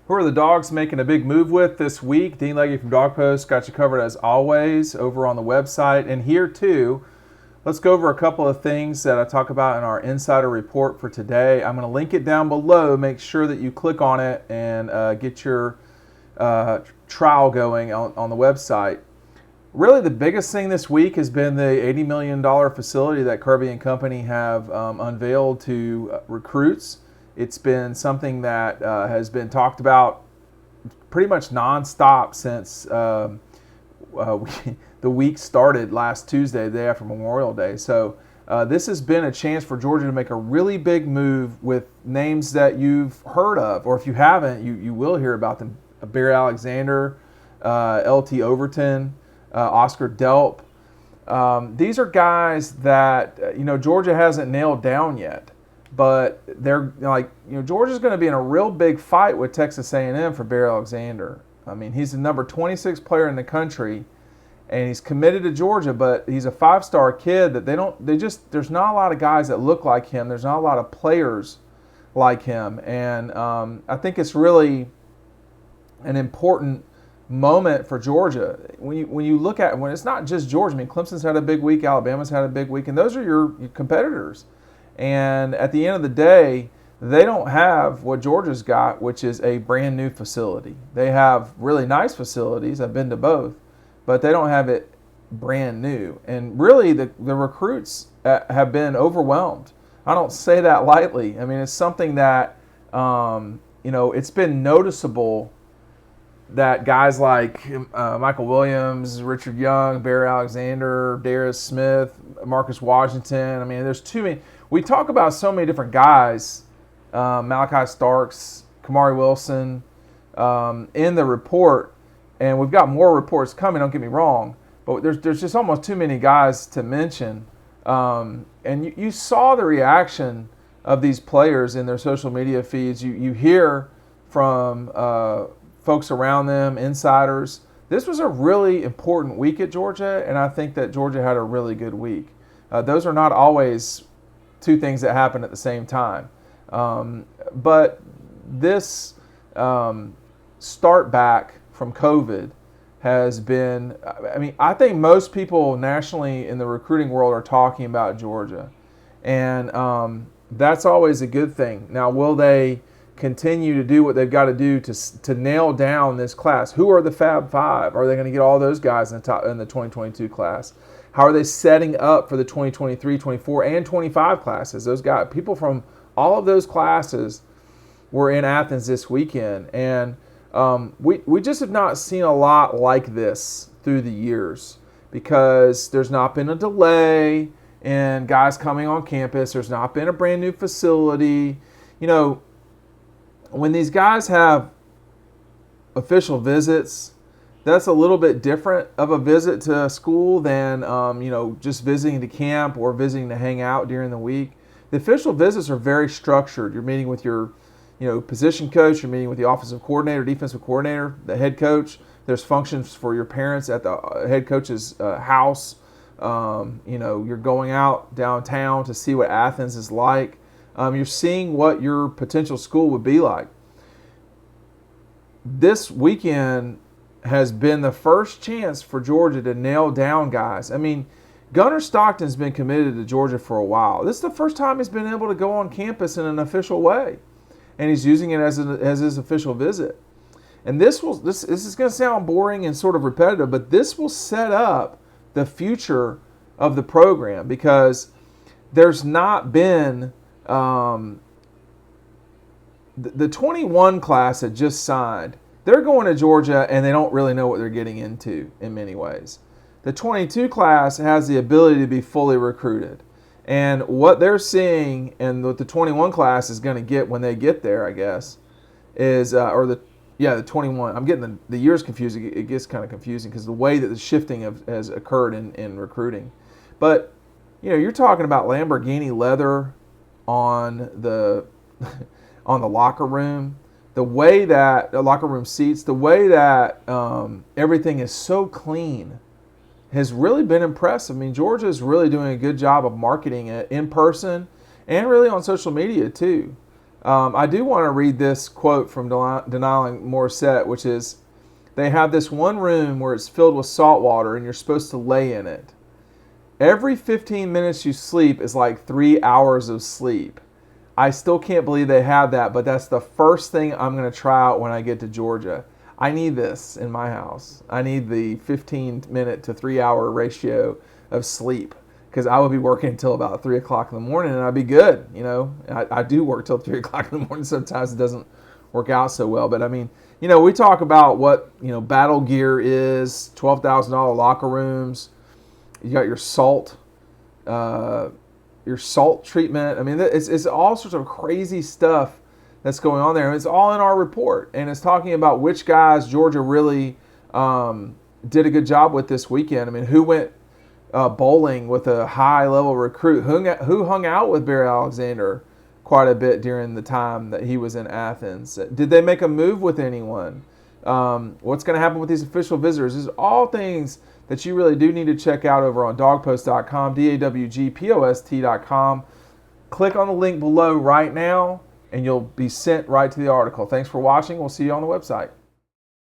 Who are the Dogs making a big move with this week? Dean Legge from Dog Post got you covered as always over on the website. And here too, let's go over a couple of things that I talk about in our insider report for today. I'm going to link it down below. Make sure that you click on it and get your trial going on the website. Really, the biggest thing this week has been the $80 million facility that Kirby and company have unveiled to recruits. It's been something that has been talked about pretty much nonstop since the week started last Tuesday, the day after Memorial Day. So this has been a chance for Georgia to make a really big move with names that you've heard of, or if you haven't, you will hear about them. Barry Alexander, L.T. Overton, Oscar Delp. These are guys that Georgia hasn't nailed down yet. But they're Georgia's going to be in a real big fight with Texas A&M for Barry Alexander. I mean, he's the number 26 player in the country, and he's committed to Georgia. But he's a five-star kid that there's not a lot of guys that look like him. There's not a lot of players like him, and I think it's really an important moment for Georgia. When you look at when it's not just Georgia. I mean, Clemson's had a big week, Alabama's had a big week, and those are your competitors. And at the end of the day, they don't have what Georgia's got, which is a brand new facility. They have really nice facilities. I've been to both, but they don't have it brand new. And really, the recruits have been overwhelmed. I don't say that lightly. I mean, it's something that, it's been noticeable that guys like Michael Williams, Richard Young, Barry Alexander, Darius Smith, Marcus Washington. I mean, there's too many. We talk about so many different guys, Malachi Starks, Kamari Wilson, in the report, and we've got more reports coming, don't get me wrong, but there's just almost too many guys to mention. And you saw the reaction of these players in their social media feeds. You hear from folks around them, insiders. This was a really important week at Georgia, and I think that Georgia had a really good week. Those are not always two things that happen at the same time. But this start back from COVID has been, I think most people nationally in the recruiting world are talking about Georgia. And that's always a good thing. Now, will they continue to do what they've got to do to nail down this class? Who are the Fab Five? Are they going to get all those guys in the 2022 class? How are they setting up for the 2023, 24, and 25 classes? Those guys, people from all of those classes were in Athens this weekend. And we just have not seen a lot like this through the years because there's not been a delay in guys coming on campus. There's not been a brand new facility. When these guys have official visits, that's a little bit different of a visit to a school than, just visiting to camp or visiting to hang out during the week. The official visits are very structured. You're meeting with your, position coach. You're meeting with the offensive coordinator, defensive coordinator, the head coach. There's functions for your parents at the head coach's house. You're going out downtown to see what Athens is like. You're seeing what your potential school would be like. This weekend has been the first chance for Georgia to nail down guys. I mean, Gunnar Stockton's been committed to Georgia for a while. This is the first time he's been able to go on campus in an official way, and he's using it as his official visit. And this is going to sound boring and sort of repetitive, but this will set up the future of the program because there's not been the 21 class that just signed. They're going to Georgia and they don't really know what they're getting into in many ways. The 22 class has the ability to be fully recruited. And what they're seeing and what the 21 class is going to get when they get there, I guess, is, the 21. I'm getting the years confused. It gets kind of confusing because the way that the shifting has occurred in recruiting. But, you're talking about Lamborghini leather on the locker room. The way that the locker room seats, the way that everything is so clean has really been impressive. I mean, Georgia is really doing a good job of marketing it in person and really on social media too. I do want to read this quote from Denali Morissette, which is, they have this one room where it's filled with salt water and you're supposed to lay in it. Every 15 minutes you sleep is like 3 hours of sleep. I still can't believe they have that, but that's the first thing I'm going to try out when I get to Georgia. I need this in my house. I need the 15-minute to 3-hour ratio of sleep, because I would be working until about 3 o'clock in the morning and I'd be good. I do work till 3 o'clock in the morning. Sometimes it doesn't work out so well. But I mean, we talk about what, battle gear is, $12,000 locker rooms. You got your salt treatment. I mean, it's all sorts of crazy stuff that's going on there. And it's all in our report. And it's talking about which guys Georgia really did a good job with this weekend. I mean, who went bowling with a high-level recruit? Who hung out with Barry Alexander quite a bit during the time that he was in Athens? Did they make a move with anyone? What's going to happen with these official visitors? These are all things that you really do need to check out over on dawgpost.com, dawgpost.com. Click on the link below right now, and you'll be sent right to the article. Thanks for watching. We'll see you on the website.